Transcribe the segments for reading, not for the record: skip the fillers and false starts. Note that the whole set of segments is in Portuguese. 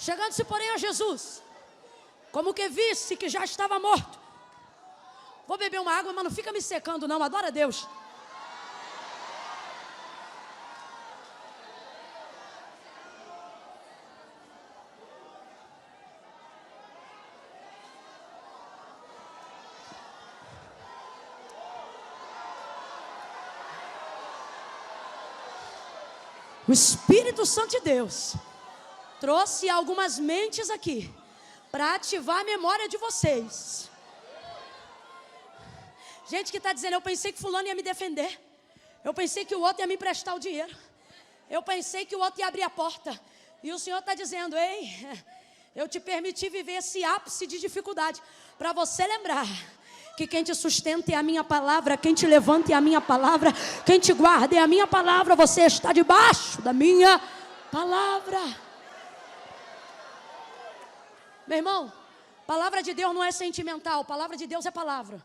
Chegando-se, porém, a Jesus, como que visse que já estava morto. Vou beber uma água, mas não fica me secando não, adora a Deus. O Espírito Santo de Deus trouxe algumas mentes aqui para ativar a memória de vocês. Gente que está dizendo, eu pensei que fulano ia me defender. Eu pensei que o outro ia me emprestar o dinheiro. Eu pensei que o outro ia abrir a porta. E o Senhor está dizendo, ei, eu te permiti viver esse ápice de dificuldade para você lembrar que quem te sustenta é a minha palavra, quem te levanta é a minha palavra, quem te guarda é a minha palavra, você está debaixo da minha palavra. Meu irmão, palavra de Deus não é sentimental, palavra de Deus é palavra.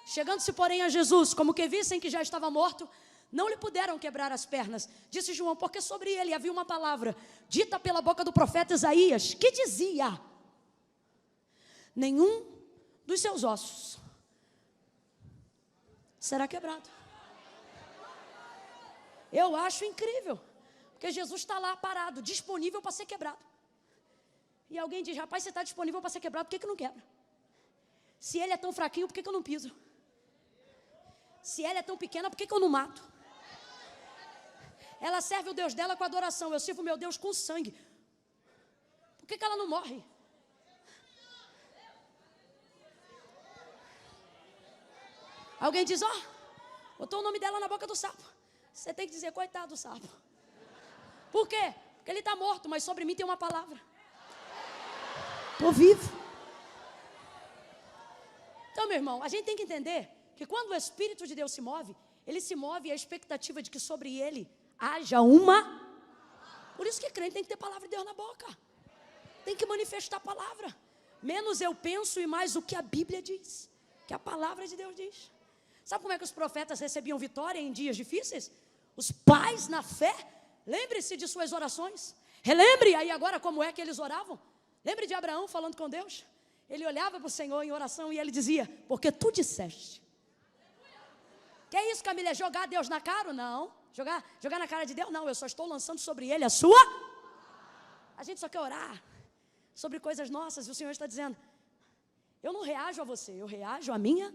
Chegando-se, porém, a Jesus, como que vissem que já estava morto, não lhe puderam quebrar as pernas. Disse João, porque sobre ele havia uma palavra, dita pela boca do profeta Isaías, que dizia, nenhum dos seus ossos será quebrado. Eu acho incrível, porque Jesus está lá parado, disponível para ser quebrado. E alguém diz, rapaz, você está disponível para ser quebrado, por que não quebra? Se ele é tão fraquinho, por que eu não piso? Se ela é tão pequena, por que eu não mato? Ela serve o Deus dela com adoração, eu sirvo o meu Deus com sangue. Por que ela não morre? Alguém diz, ó, botou o nome dela na boca do sapo. Você tem que dizer, coitado do sapo. Por quê? Porque ele está morto, mas sobre mim tem uma palavra. Estou vivo. Então, meu irmão, a gente tem que entender que quando o Espírito de Deus se move, ele se move à expectativa de que sobre ele haja uma. Por isso que crente tem que ter palavra de Deus na boca. Tem que manifestar a palavra. Menos eu penso e mais o que a Bíblia diz. Que a palavra de Deus diz. Sabe como é que os profetas recebiam vitória em dias difíceis? Os pais na fé. Lembre-se de suas orações. Relembre aí agora como é que eles oravam. Lembre de Abraão falando com Deus. Ele olhava para o Senhor em oração e ele dizia, porque tu disseste. Que é isso, Camila? É jogar Deus na cara? Não. Jogar na cara de Deus? Não, eu só estou lançando sobre ele a sua. A gente só quer orar sobre coisas nossas e o Senhor está dizendo, eu não reajo a você, eu reajo a minha.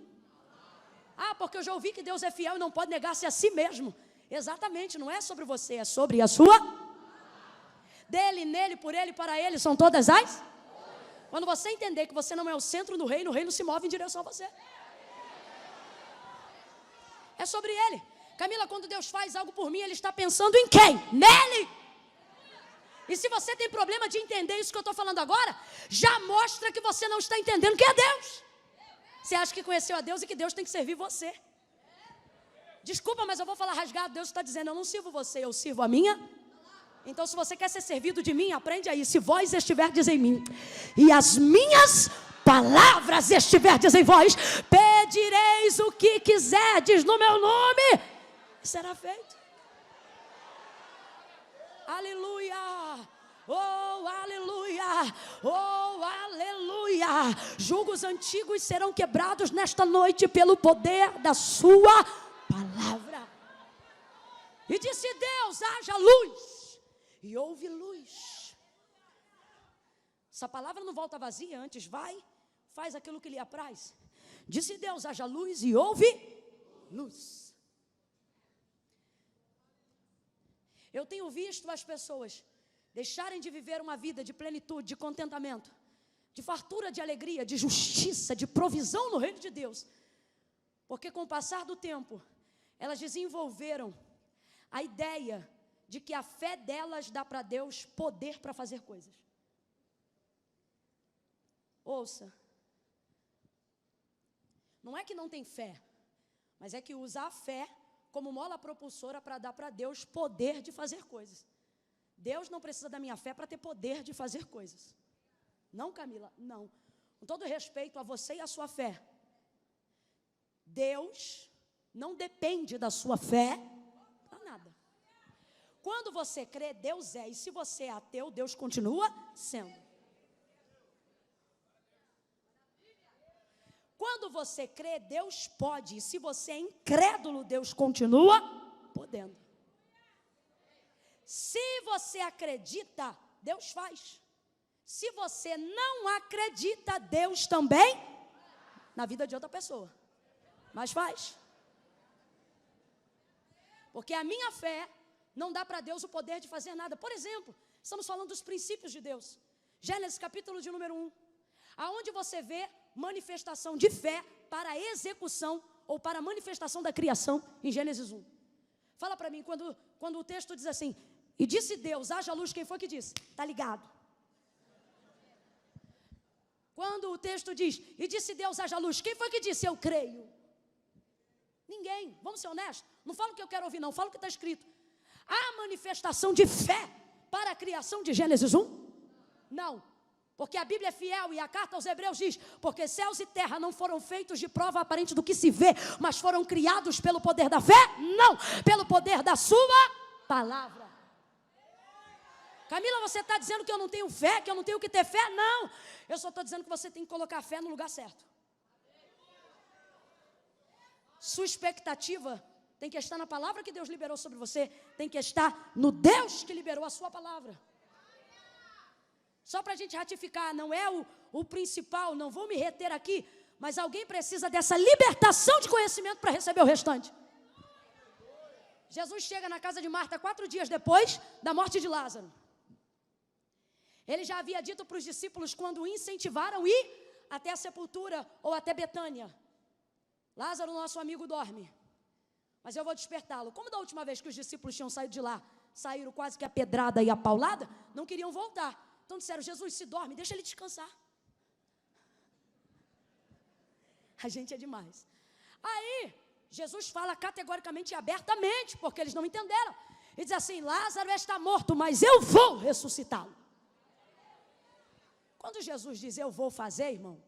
Ah, porque eu já ouvi que Deus é fiel e não pode negar-se a si mesmo. Exatamente, não é sobre você, é sobre a sua. Dele, nele, por ele, para ele, são todas as. Quando você entender que você não é o centro do reino, o reino se move em direção a você. É sobre ele. Camila, quando Deus faz algo por mim, ele está pensando em quem? Nele. E se você tem problema de entender isso que eu estou falando agora, já mostra que você não está entendendo quem é Deus. Você acha que conheceu a Deus e que Deus tem que servir você. Desculpa, mas eu vou falar rasgado. Deus está dizendo, eu não sirvo você, eu sirvo a minha. Então, se você quer ser servido de mim, aprende aí. Se vós estiverdes em mim e as minhas palavras estiverdes em vós, pedireis o que quiserdes no meu nome, será feito. Aleluia. Oh, aleluia, oh, aleluia. Julgos antigos serão quebrados nesta noite pelo poder da sua palavra. E disse Deus, haja luz, e houve luz. Essa palavra não volta vazia, antes vai, faz aquilo que lhe apraz. Disse Deus, haja luz, e houve luz. Eu tenho visto as pessoas deixarem de viver uma vida de plenitude, de contentamento, de fartura de alegria, de justiça, de provisão no reino de Deus. Porque com o passar do tempo, elas desenvolveram a ideia de que a fé delas dá para Deus poder para fazer coisas. Ouça, não é que não tem fé, mas é que usa a fé como mola propulsora para dar para Deus poder de fazer coisas. Deus não precisa da minha fé para ter poder de fazer coisas. Não, Camila, não. Com todo respeito a você e a sua fé, Deus não depende da sua fé para nada. Quando você crê, Deus é. E se você é ateu, Deus continua sendo. Quando você crê, Deus pode. E se você é incrédulo, Deus continua podendo. Se você acredita, Deus faz. Se você não acredita, Deus também, na vida de outra pessoa, mas faz. Porque a minha fé não dá para Deus o poder de fazer nada. Por exemplo, estamos falando dos princípios de Deus. Gênesis capítulo de número 1. Aonde você vê manifestação de fé para a execução ou para a manifestação da criação em Gênesis 1. Fala para mim, quando o texto diz assim, e disse Deus, haja luz, quem foi que disse? Está ligado. Quando o texto diz, e disse Deus, haja luz, quem foi que disse? Eu creio. Ninguém, vamos ser honestos, não falo o que eu quero ouvir não, falo o que está escrito. Há manifestação de fé para a criação de Gênesis 1? Não, porque a Bíblia é fiel e a carta aos Hebreus diz, porque céus e terra não foram feitos de prova aparente do que se vê, mas foram criados pelo poder da fé? Não, pelo poder da sua palavra. Camila, você está dizendo que eu não tenho fé, que eu não tenho que ter fé? Não, eu só estou dizendo que você tem que colocar a fé no lugar certo. Sua expectativa tem que estar na palavra que Deus liberou sobre você, tem que estar no Deus que liberou a sua palavra. Só para a gente ratificar, não é o principal, não vou me reter aqui, mas alguém precisa dessa libertação de conhecimento para receber o restante. Jesus chega na casa de Marta 4 dias depois da morte de Lázaro. Ele já havia dito para os discípulos quando o incentivaram a ir até a sepultura ou até Betânia. Lázaro, nosso amigo, dorme, mas eu vou despertá-lo. Como da última vez que os discípulos tinham saído de lá, saíram quase que a pedrada e a paulada, não queriam voltar. Então disseram, Jesus, se dorme, deixa ele descansar. A gente é demais. Aí, Jesus fala categoricamente e abertamente, porque eles não entenderam. E diz assim, Lázaro está morto, mas eu vou ressuscitá-lo. Quando Jesus diz, eu vou fazer, irmão,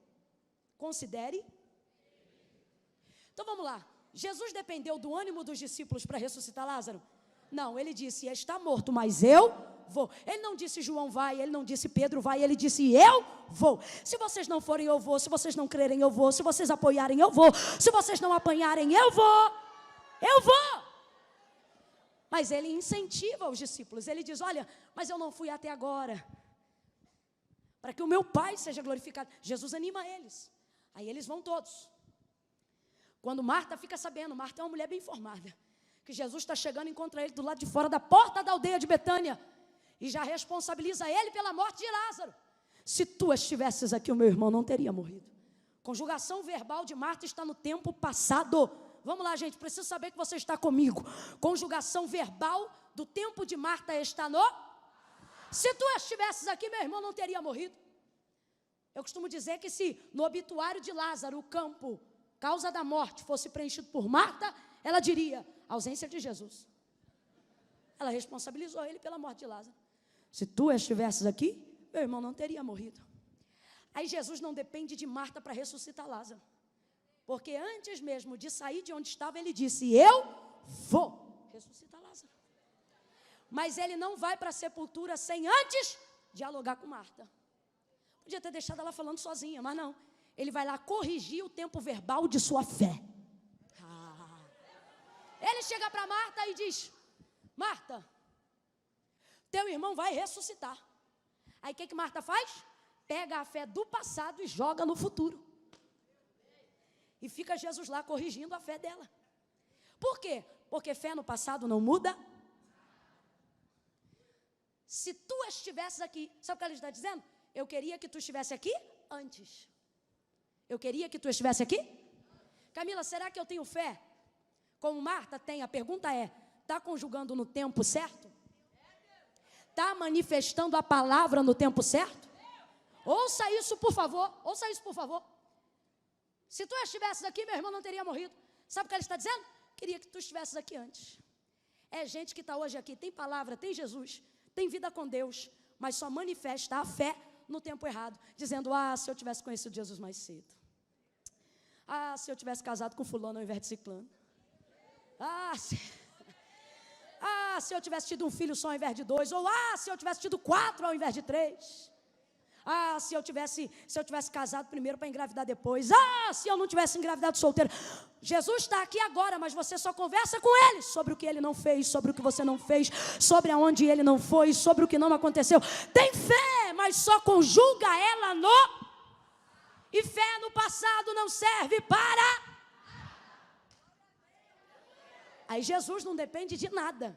considere. Então vamos lá. Jesus dependeu do ânimo dos discípulos para ressuscitar Lázaro? Não, ele disse, está morto, mas eu vou. Ele não disse João vai, ele não disse Pedro vai, ele disse eu vou. Se vocês não forem, eu vou. Se vocês não crerem, eu vou. Se vocês apoiarem, eu vou. Se vocês não apanharem, eu vou. Eu vou. Mas ele incentiva os discípulos. Ele diz, olha, mas eu não fui até agora, para que o meu Pai seja glorificado. Jesus anima eles. Aí eles vão todos. Quando Marta fica sabendo, Marta é uma mulher bem informada, que Jesus está chegando e encontra ele do lado de fora da porta da aldeia de Betânia, e já responsabiliza ele pela morte de Lázaro. Se tu estivesses aqui, o meu irmão não teria morrido. Conjugação verbal de Marta está no tempo passado. Vamos lá, gente, preciso saber que você está comigo. Conjugação verbal do tempo de Marta está no... Se tu estivesses aqui, meu irmão não teria morrido. Eu costumo dizer que se no obituário de Lázaro, o campo, causa da morte, fosse preenchido por Marta, ela diria, ausência de Jesus. Ela responsabilizou ele pela morte de Lázaro. Se tu estivesses aqui, meu irmão não teria morrido. Aí Jesus não depende de Marta para ressuscitar Lázaro. Porque antes mesmo de sair de onde estava, ele disse, eu vou ressuscitar Lázaro. Mas ele não vai para a sepultura sem antes dialogar com Marta. Podia ter deixado ela falando sozinha, mas não. Ele vai lá corrigir o tempo verbal de sua fé. Ele chega para Marta e diz, Marta, teu irmão vai ressuscitar. Aí o que Marta faz? Pega a fé do passado e joga no futuro. E fica Jesus lá corrigindo a fé dela. Por quê? Porque fé no passado não muda. Se tu estivesses aqui, sabe o que ele está dizendo? Eu queria que tu estivesse aqui antes. Eu queria que tu estivesse aqui. Camila, será que eu tenho fé? Como Marta tem, a pergunta é, está conjugando no tempo certo? Está manifestando a palavra no tempo certo? Ouça isso, por favor. Ouça isso, por favor. Se tu estivesses aqui, meu irmão não teria morrido. Sabe o que ele está dizendo? Queria que tu estivesses aqui antes. É gente que está hoje aqui, tem palavra, tem Jesus, tem vida com Deus, mas só manifesta a fé no tempo errado, dizendo, se eu tivesse conhecido Jesus mais cedo. Se eu tivesse casado com fulano ao invés de ciclano. Ah, se eu tivesse tido um filho só ao invés de 2. Ou se eu tivesse tido 4 ao invés de 3. Se eu tivesse casado primeiro para engravidar depois. Se eu não tivesse engravidado solteiro. Jesus está aqui agora, mas você só conversa com Ele sobre o que Ele não fez, sobre o que você não fez, sobre aonde Ele não foi, sobre o que não aconteceu. Tem fé, mas só conjuga ela no... E fé no passado não serve para... Aí Jesus não depende de nada,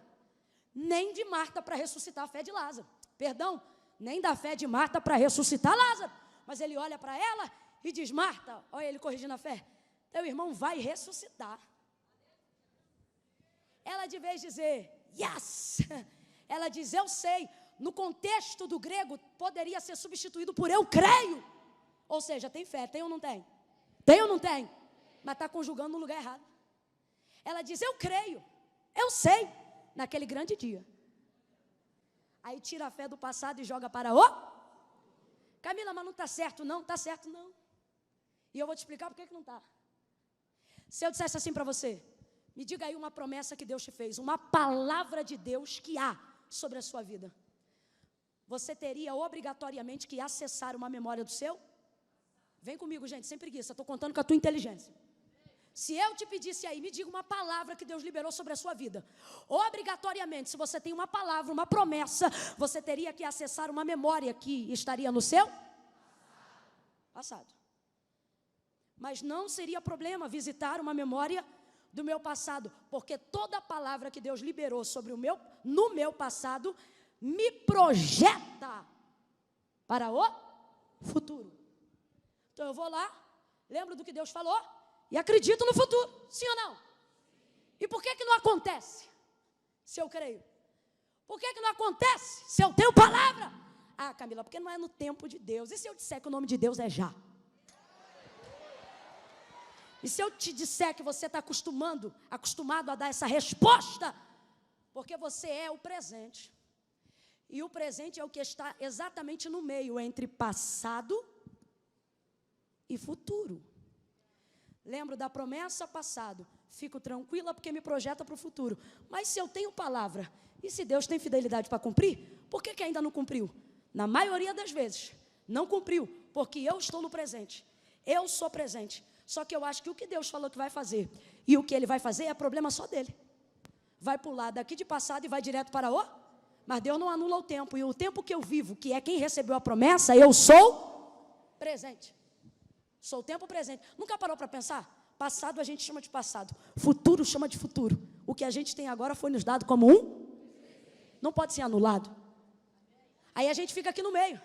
nem de Marta para ressuscitar a fé de Lázaro. Perdão, nem da fé de Marta para ressuscitar Lázaro. Mas ele olha para ela e diz: Marta, olha ele corrigindo a fé, teu irmão vai ressuscitar. Ela, de vez de dizer, yes, ela diz, eu sei. No contexto do grego, poderia ser substituído por eu creio. Ou seja, tem fé, tem ou não tem? Tem ou não tem? Mas está conjugando no lugar errado. Ela diz, eu creio, eu sei, naquele grande dia. Aí tira a fé do passado e joga para o... Camila, mas não está certo não? Está certo não. E eu vou te explicar por que não está. Se eu dissesse assim para você, me diga aí uma promessa que Deus te fez, uma palavra de Deus que há sobre a sua vida. Você teria obrigatoriamente que acessar uma memória do seu? Vem comigo, gente, sem preguiça, estou contando com a tua inteligência. Se eu te pedisse aí, me diga uma palavra que Deus liberou sobre a sua vida. Obrigatoriamente, se você tem uma palavra, uma promessa, você teria que acessar uma memória que estaria no seu passado. Mas não seria problema visitar uma memória do meu passado, porque toda palavra que Deus liberou no meu passado, me projeta para o futuro. Então eu vou lá, lembro do que Deus falou, e acredito no futuro, sim ou não? E por que não acontece se eu creio? Por que não acontece se eu tenho palavra? Camila, porque não é no tempo de Deus. E se eu disser que o nome de Deus é já? E se eu te disser que você está acostumado a dar essa resposta? Porque você é o presente. E o presente é o que está exatamente no meio entre passado e futuro. Lembro da promessa passado, fico tranquila porque me projeta para o futuro. Mas se eu tenho palavra, e se Deus tem fidelidade para cumprir, por que ainda não cumpriu? Na maioria das vezes, não cumpriu, porque eu estou no presente. Eu sou presente. Só que eu acho que o que Deus falou que vai fazer, e o que Ele vai fazer é problema só dele. Vai pular daqui de passado e vai direto para o... Mas Deus não anula o tempo, e o tempo que eu vivo, que é quem recebeu a promessa, eu sou presente. Sou o tempo presente. Nunca parou para pensar? Passado a gente chama de passado. Futuro chama de futuro. O que a gente tem agora foi nos dado como não pode ser anulado. Aí a gente fica aqui no meio.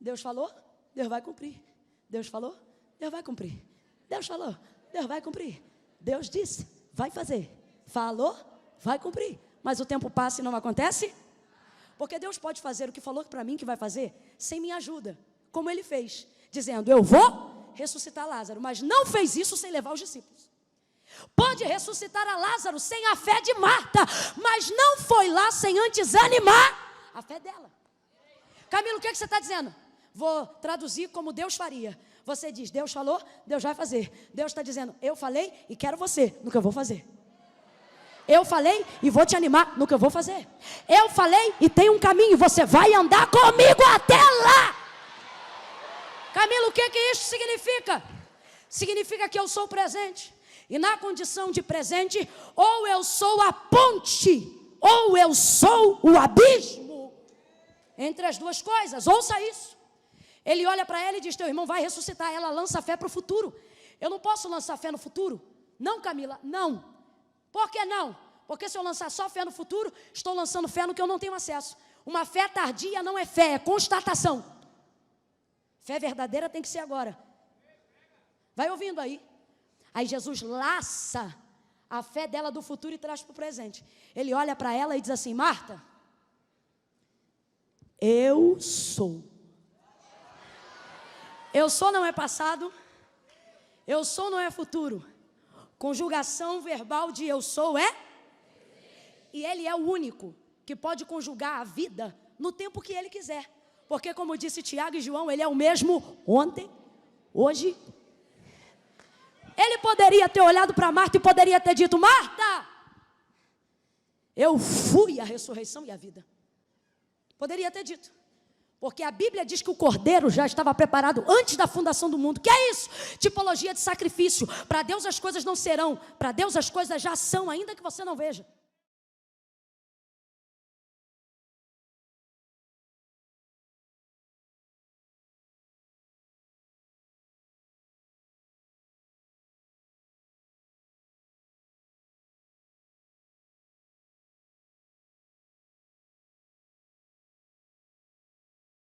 Deus falou, Deus vai cumprir. Deus falou, Deus vai cumprir. Deus falou, Deus vai cumprir. Deus disse, vai fazer. Falou, vai cumprir. Mas o tempo passa e não acontece? Porque Deus pode fazer o que falou para mim que vai fazer sem minha ajuda. Como Ele fez. Dizendo, eu vou ressuscitar Lázaro, mas não fez isso sem levar os discípulos. Pode ressuscitar a Lázaro sem a fé de Marta, mas não foi lá sem antes animar a fé dela. Camilo, o que você está dizendo? Vou traduzir como Deus faria. Você diz, Deus falou, Deus vai fazer. Deus está dizendo, eu falei e quero você no que eu vou fazer. Eu falei e vou te animar no que eu vou fazer. Eu falei e tem um caminho, você vai andar comigo até lá. Camilo, o que isso significa? Significa que eu sou presente. E na condição de presente, ou eu sou a ponte, ou eu sou o abismo. Entre as duas coisas, ouça isso. Ele olha para ela e diz, teu irmão vai ressuscitar. Ela lança fé para o futuro. Eu não posso lançar fé no futuro? Não, Camila, não. Por que não? Porque se eu lançar só fé no futuro, estou lançando fé no que eu não tenho acesso. Uma fé tardia não é fé, é constatação. Fé verdadeira tem que ser agora. Vai ouvindo aí. Aí Jesus laça a fé dela do futuro e traz para o presente. Ele olha para ela e diz assim, Marta, eu sou. Eu sou não é passado, eu sou não é futuro. Conjugação verbal de eu sou é? E Ele é o único que pode conjugar a vida no tempo que Ele quiser. Porque, como disse Tiago e João, Ele é o mesmo ontem, hoje. Ele poderia ter olhado para Marta e poderia ter dito, Marta, Eu fui a ressurreição e a vida. Poderia ter dito. Porque a Bíblia diz que o cordeiro já estava preparado antes da fundação do mundo. Que é isso? Tipologia de sacrifício. Para Deus as coisas não serão. Para Deus as coisas já são, ainda que você não veja.